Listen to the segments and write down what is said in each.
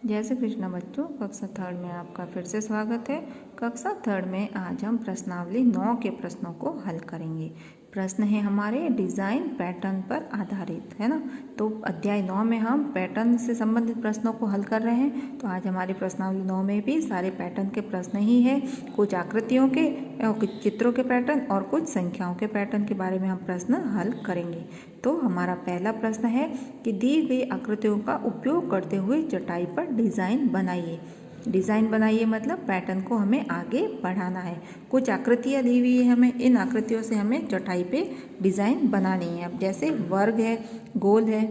जय श्री कृष्ण बच्चों, कक्षा थर्ड में आपका फिर से स्वागत है। कक्षा थर्ड में आज हम प्रश्नावली 9 के प्रश्नों को हल करेंगे। प्रश्न है हमारे डिज़ाइन पैटर्न पर आधारित, है ना। तो अध्याय 9 में हम पैटर्न से संबंधित प्रश्नों को हल कर रहे हैं। तो आज हमारी प्रश्नावली 9 में भी सारे पैटर्न के प्रश्न ही है। कुछ आकृतियों के, कुछ चित्रों के पैटर्न और कुछ संख्याओं के पैटर्न के बारे में हम प्रश्न हल करेंगे। तो हमारा पहला प्रश्न है कि दी गई आकृतियों का उपयोग करते हुए चटाई पर डिज़ाइन बनाइए। डिज़ाइन बनाइए मतलब पैटर्न को हमें आगे बढ़ाना है। कुछ आकृतियाँ दी हुई है हमें, इन आकृतियों से हमें चटाई पे डिज़ाइन बनानी है। अब जैसे वर्ग है, गोल है,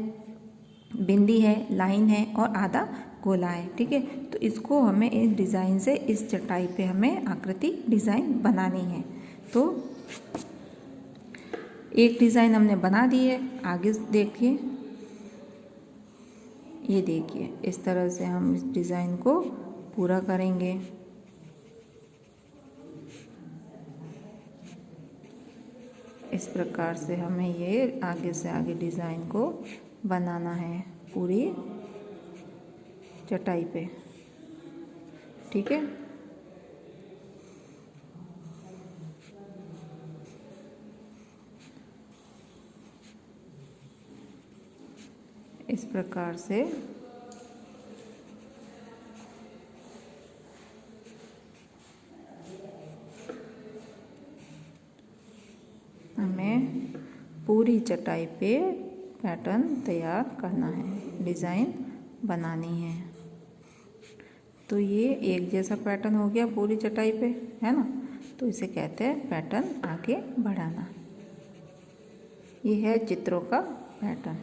बिंदी है, लाइन है और आधा गोला है, ठीक है। तो इसको हमें इस डिज़ाइन से इस चटाई पे हमें आकृति डिज़ाइन बनानी है। तो एक डिज़ाइन हमने बना दी है, आगे देखिए, ये देखिए इस तरह से हम इस डिज़ाइन को पूरा करेंगे। इस प्रकार से हमें ये आगे से आगे डिज़ाइन को बनाना है पूरी चटाई पे, ठीक है। इस प्रकार से हमें पूरी चटाई पे पैटर्न तैयार करना है, डिज़ाइन बनानी है। तो ये एक जैसा पैटर्न हो गया पूरी चटाई पे, है ना। तो इसे कहते हैं पैटर्न आगे बढ़ाना। ये है चित्रों का पैटर्न।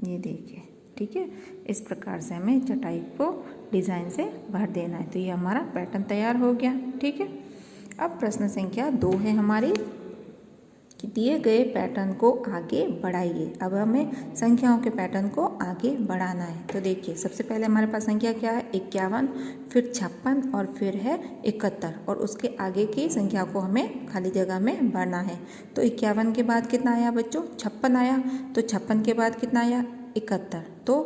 ये देखिए, ठीक है। इस प्रकार से हमें चटाई को डिज़ाइन से भर देना है। तो ये हमारा पैटर्न तैयार हो गया, ठीक है। अब प्रश्न संख्या 2 है हमारी कि दिए गए पैटर्न को आगे बढ़ाइए। अब हमें संख्याओं के पैटर्न को आगे बढ़ाना है। तो देखिए, सबसे पहले हमारे पास संख्या क्या है, 51, फिर 56 और फिर है 71 और उसके आगे की संख्या को हमें खाली जगह में भरना है। तो 51 के बाद कितना आया बच्चों, 56 आया। तो 56 के बाद कितना आया, 71। तो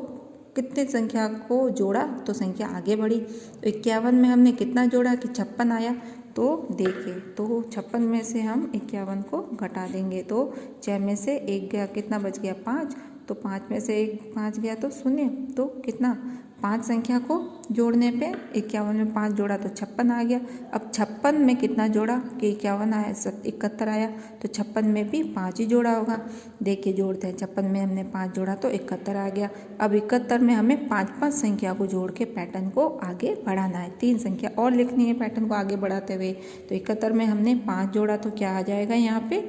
कितने संख्या को जोड़ा तो संख्या आगे बढ़ी। तो 51 में हमने कितना जोड़ा कि 56 आया। तो देखिए, तो 56 में से हम 51 को घटा देंगे तो 6 में से 1 गया, कितना बच गया, 5। तो 5 में से 1 5 गया तो 0। तो कितना, 5 संख्या को जोड़ने पे 51 में 5 जोड़ा तो 56 आ गया। अब 56 में कितना जोड़ा कि 51 आया, 71 आया। तो 56 में भी 5 ही जोड़ा होगा। देखिए जोड़ते हैं, 56 में हमने 5 जोड़ा तो 71 आ गया। अब 71 में हमें 5 संख्या को जोड़ के पैटर्न को आगे बढ़ाना है। 3 संख्या और लिखनी है पैटर्न को आगे बढ़ाते हुए। तो 71 में हमने 5 जोड़ा तो क्या आ जाएगा यहाँ पे,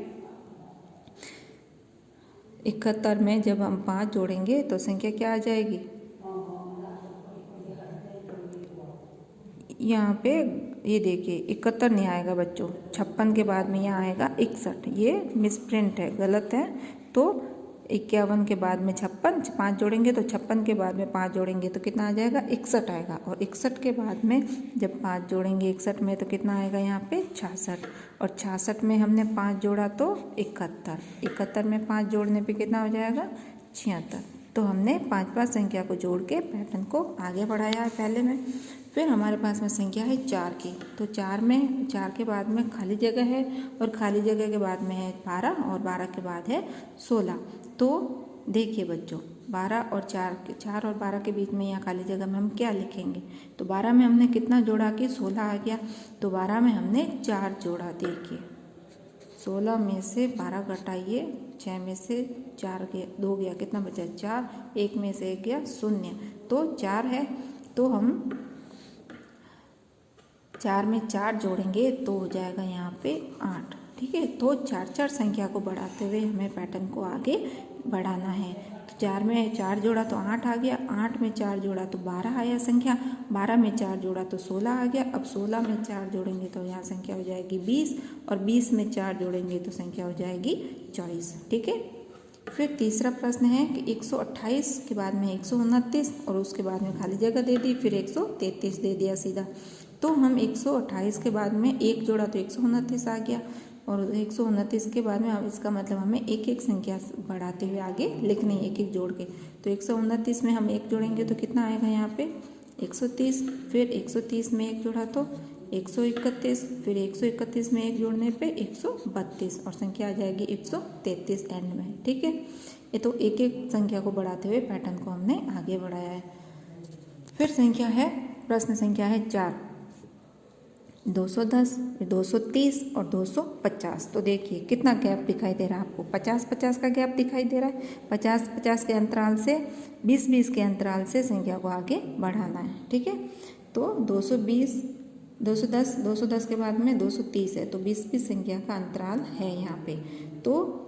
71 में जब हम 5 जोड़ेंगे तो संख्या क्या आ जाएगी, यहाँ पे ये देखिए 71 नहीं आएगा बच्चों, 56 के बाद में यहाँ आएगा 61। ये मिसप्रिंट है, गलत है। तो 51 के बाद में 56, 5 जोड़ेंगे तो 56 के बाद में 5 जोड़ेंगे तो कितना आ जाएगा, 61 आएगा। और 61 के बाद में जब 5 जोड़ेंगे 61 में तो कितना आएगा यहाँ पे, 66। और 66 में हमने 5 जोड़ा तो 71। 71 में 5 जोड़ने पे कितना हो जाएगा, 76। तो हमने 5 संख्या को जोड़ के पैटर्न को आगे बढ़ाया है पहले में। फिर हमारे पास में संख्या है 4 की। तो 4 के बाद में खाली जगह है और खाली जगह के बाद में है 12 और 12 के बाद है 16। तो देखिए बच्चों, 12 और 12 के बीच में यहाँ खाली जगह में हम क्या लिखेंगे। तो 12 में हमने कितना जोड़ा कि 16 आ गया। तो 12 में हमने 4 जोड़ा। देखिए 16 में से 12 घटाइए, 6 में से 4 गया, 2 गया, कितना बचा, 4। 1 में से 1 गया, 0। तो 4 है। तो हम 4 में 4 जोड़ेंगे तो हो जाएगा यहाँ पे 8, ठीक है। तो 4 संख्या को बढ़ाते हुए हमें पैटर्न को आगे बढ़ाना है। तो 4 में 4 जोड़ा तो 8 आ गया, 8 में 4 जोड़ा तो 12 आया संख्या, 12 में 4 जोड़ा तो 16 आ गया। अब 16 में 4 जोड़ेंगे तो यहाँ संख्या हो जाएगी 20 और 20 में 4 जोड़ेंगे तो संख्या हो जाएगी 24, ठीक है। फिर तीसरा प्रश्न है कि 128 के बाद में 129 और उसके बाद में खाली जगह दे दी, फिर 133 दे दिया सीधा। तो हम 128 के बाद में 1 जोड़ा तो 129 आ गया और 129 के बाद में अब इसका मतलब हमें एक एक संख्या बढ़ाते हुए आगे लिखनी है, एक एक जोड़ के। तो 129 में हम एक जोड़ेंगे तो कितना आएगा यहाँ पे 130, फिर 130 में एक जोड़ा तो 131, फिर 131 में एक जोड़ने पे 132 और संख्या आ जाएगी 133 एंड में। ठीक है, ये तो एक एक संख्या को बढ़ाते हुए पैटर्न को हमने आगे बढ़ाया है। फिर संख्या है, प्रश्न संख्या है 4, 210, 230 और 250। तो देखिए कितना गैप दिखाई दे रहा है आपको, 50-50 का गैप दिखाई दे रहा है। 50-50 के अंतराल से 20-20 के अंतराल से संख्या को आगे बढ़ाना है। ठीक है, तो 210 के बाद में 230 है, तो 20-20 संख्या का अंतराल है यहाँ पे। तो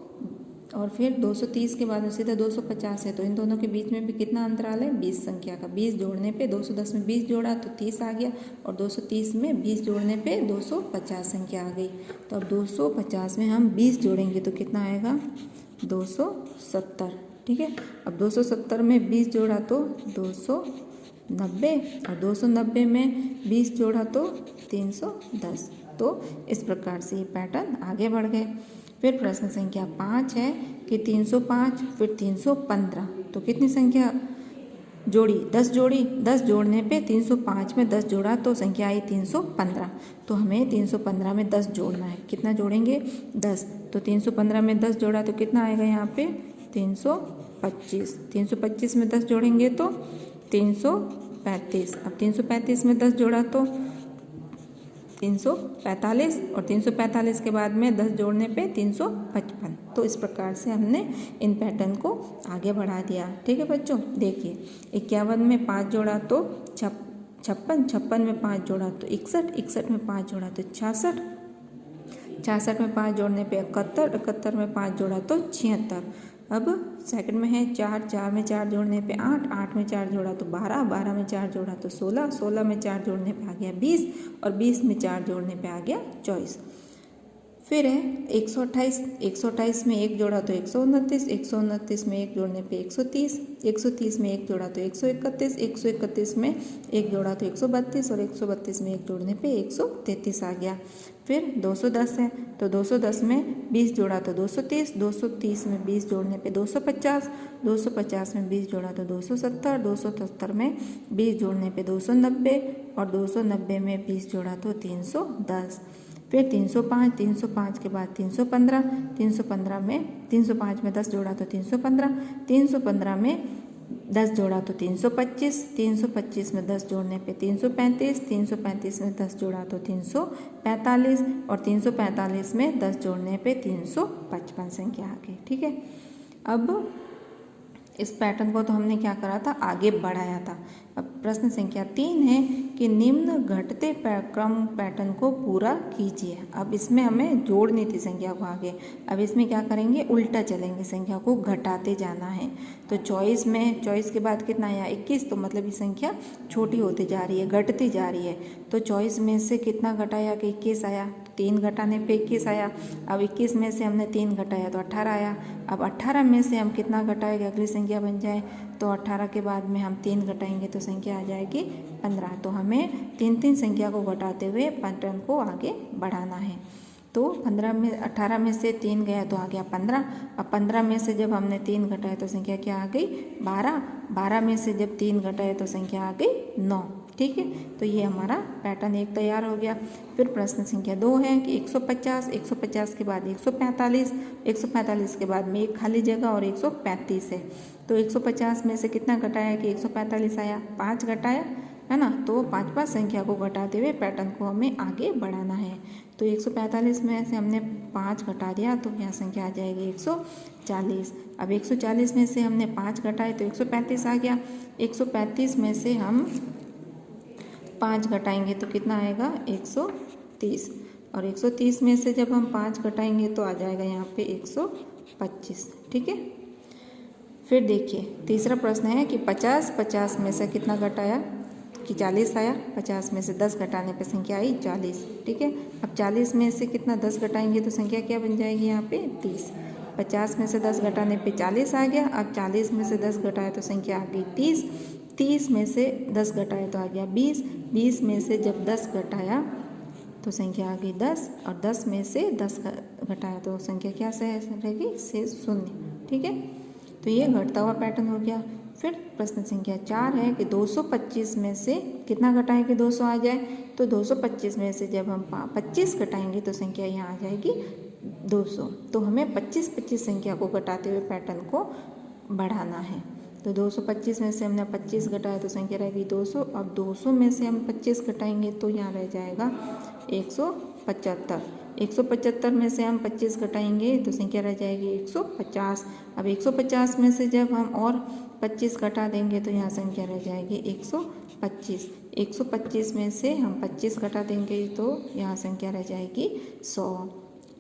और फिर 230 के बाद में सीधा 250 है, तो इन दोनों के बीच में भी कितना अंतराल है 20 संख्या का। 20 जोड़ने पे 210 में 20 जोड़ा तो 30 आ गया, और 230 में 20 जोड़ने पे 250 संख्या आ गई। तो अब 250 में हम 20 जोड़ेंगे तो कितना आएगा 270। ठीक है, अब 270 में 20 जोड़ा तो 290, और 290 में 20 जोड़ा तो 310। तो इस प्रकार से ये पैटर्न आगे बढ़ गए। फिर प्रश्न संख्या 5 है कि 305 फिर 315, तो कितनी संख्या जोड़ी 10 जोड़ी। 10 जोड़ने पे 305 में 10 जोड़ा तो संख्या आई 315। तो हमें 315 में 10 जोड़ना है, कितना जोड़ेंगे 10। तो 315 में 10 जोड़ा तो कितना आएगा यहाँ पे 325। 325 में 10 जोड़ेंगे तो 335। अब 335 में 10 जोड़ा तो 345, और 345 के बाद में 10 जोड़ने पे 355। तो इस प्रकार से हमने इन पैटर्न को आगे बढ़ा दिया। ठीक है बच्चों, देखिए 51 में 5 जोड़ा तो 56, 56 में 5 जोड़ा तो 61, 61 में 5 जोड़ा तो 66, 66 में 5 जोड़ने पे 71, 71 में 5 जोड़ा तो 76। अब सेकंड में है 4, 4 में 4 जोड़ने पे 8, 8 में 4 जोड़ा तो 12, 12 में 4 जोड़ा तो 16, 16 में 4 जोड़ने पे आ गया 20, और 20 में 4 जोड़ने पे आ गया 24। फिर है 128, 128 में एक जोड़ा तो 129, 129 में एक जोड़ने पे 130, 130 में एक जोड़ा तो 131, 131 में एक जोड़ा तो 132, और 132 में एक जोड़ने पे 133 आ गया। फिर 210 है, तो 210 में 20 जोड़ा तो 230, 230 में 20 जोड़ने पे 250, 250 में 20 जोड़ा तो 270, 270 में 20 जोड़ने पे 290, और 290 में 20 जोड़ा तो 310। फिर 305, 305 के बाद 315, 315 में 305 में 10 जोड़ा तो 315, 315 में 10 जोड़ा तो 325, 325 में 10 जोड़ने पे 335, 335 में 10 जोड़ा तो 345, और 345 में 10 जोड़ने पे 355 संख्या आ गई। ठीक है, अब इस पैटर्न को तो हमने क्या करा था, आगे बढ़ाया था। अब प्रश्न संख्या 3 है कि निम्न घटते क्रम पैटर्न को पूरा कीजिए। अब इसमें हमें जोड़नी थी संख्या को आगे, अब इसमें क्या करेंगे, उल्टा चलेंगे, संख्या को घटाते जाना है। तो 24 में 24 के बाद कितना आया 21, तो मतलब ये संख्या छोटी होती जा रही है, घटती जा रही है। तो 24 में से कितना घटाया कि 21 आया, 3 घटाने पे 21 आया। अब 21 में से हमने 3 घटाया तो 18 आया। अब 18 में से हम कितना घटाएंगे, अगली संख्या बन जाए, तो 18 के बाद में हम 3 घटाएंगे तो संख्या आ जाएगी 15। तो हमें 3-3 संख्या को घटाते हुए पैटर्न को आगे बढ़ाना है। तो 18 में से 3 गया तो आ गया 15। अब 15 में से जब हमने 3 घटाए तो संख्या क्या आ गई 12। 12 में से जब 3 घटाए तो संख्या आ गई 9। ठीक है, तो ये हमारा पैटर्न 1 तैयार हो गया। फिर प्रश्न संख्या 2 है कि 150, 150 के बाद 145, 145 के बाद में एक खाली जगह और 135 है। तो 150 में से कितना घटाया कि 145 आया, 5 घटाया है ना। तो 5 संख्या को घटाते हुए पैटर्न को हमें आगे बढ़ाना है। तो 145 में से हमने 5 घटा दिया तो यहाँ संख्या आ जाएगी 140। अब 140 में से हमने 5 घटाए तो 135 आ गया। 135 में से हम 5 घटाएंगे तो कितना आएगा 130, और 130 में से जब हम 5 घटाएंगे तो आ जाएगा यहाँ पे 125। ठीक है, फिर देखिए तीसरा प्रश्न है कि 50 में से कितना घटाया कि 40 आया। 50 में से 10 घटाने पे संख्या आई 40। ठीक है, अब 40 में से कितना 10 घटाएंगे तो संख्या क्या बन जाएगी यहाँ पे 30। 50 में से 10 घटाने पे 40 आ गया। अब 40 में से 10 घटाए तो संख्या आ गई 30। 30 में से 10 घटाए तो आ गया 20। 20 में से जब 10 घटाया तो संख्या आ गई 10 और 10 में से 10 घटाया तो संख्या क्या से रहेगी, शेष 0। ठीक है, तो ये घटता हुआ पैटर्न हो गया। फिर प्रश्न संख्या 4 है कि 225 में से कितना घटाएं कि 200 आ जाए। तो 225 में से जब हम 25 घटाएंगे तो संख्या यहाँ आ जाएगी 200। तो हमें 25 संख्या को घटाते हुए पैटर्न को बढ़ाना है। तो 225 में से हमने 25 घटाया तो संख्या रहेगी 200। अब 200 में से हम 25 घटाएंगे तो यहाँ रह जाएगा 175। 175 में से हम 25 घटाएंगे तो संख्या रह जाएगी 150। अब 150 में से जब हम और 25 घटा देंगे तो यहाँ संख्या रह जाएगी 125। 125 में से हम 25 घटा देंगे तो यहाँ संख्या रह जाएगी 100।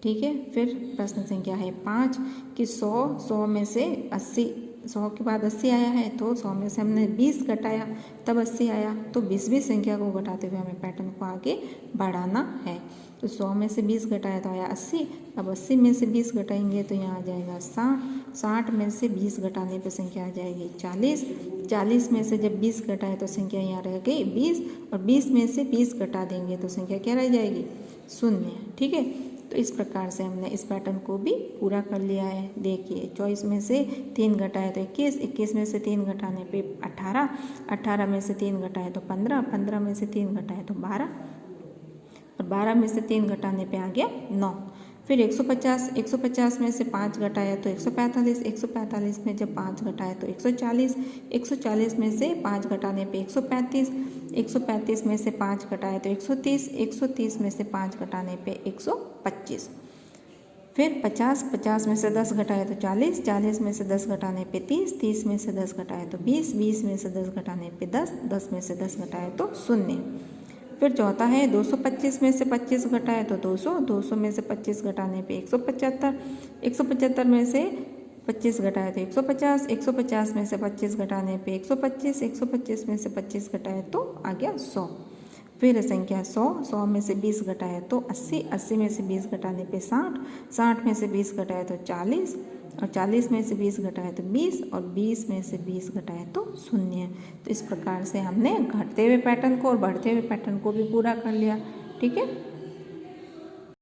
ठीक है, फिर प्रश्न संख्या है 5 कि 100 में से 80, 100 के बाद 80 आया है तो 100 में से हमने 20 घटाया तब 80 आया। तो 20 संख्या को घटाते हुए हमें पैटर्न को आगे बढ़ाना है। तो 100 में से 20 घटाया तो आया 80। अब 80 में से 20 घटाएंगे तो यहाँ आ जाएगा 60। 60 में से 20 घटाने पर संख्या आ जाएगी 40। 40 में से जब 20 घटाए तो संख्या यहाँ रह गई 20 और 20 में से 20 घटा देंगे तो संख्या क्या रह जाएगी, 0। ठीक है, तो इस प्रकार से हमने इस पैटर्न को भी पूरा कर लिया है। देखिए 24 में से 3 घटाए तो 21, 21 में से 3 घटाने पे 18, 18 में से 3 घटाए तो 15, 15 में से 3 घटाए तो 12 और 12 में से 3 घटाने पे आ गया 9। फिर 150, 150 में से 5 घटाया तो 145, 145 में जब 5 घटाया तो 140, 140 में से 5 घटाने पे 135, 135 में से 5 घटाया तो 130, 130 में से 5 घटाने पे 125। फिर 50, 50 में से 10 घटाया तो 40, 40 में से 10 घटाने पे 30, 30 में से 10 घटाया तो 20, 20 में से 10 घटाने पे 10, 10 में से 10 घटाया तो 0। फिर चौथा है 225 में से 25 घटाए तो 200, 200 में से 25 घटाने पे 175, 175 में से 25 घटाए तो 150, 150 में से 25 घटाने पे 125, 125 में से 25 घटाए तो आ गया 100। फिर संख्या 100, 100 में से 20 घटाए तो 80, 80 में से 20 घटाने पे 60, 60 में से 20 घटाए तो 40 और 40 में से 20 घटाए तो 20 और 20 में से 20 घटाए तो 0। तो इस प्रकार से हमने घटते हुए पैटर्न को और बढ़ते हुए पैटर्न को भी पूरा कर लिया। ठीक है।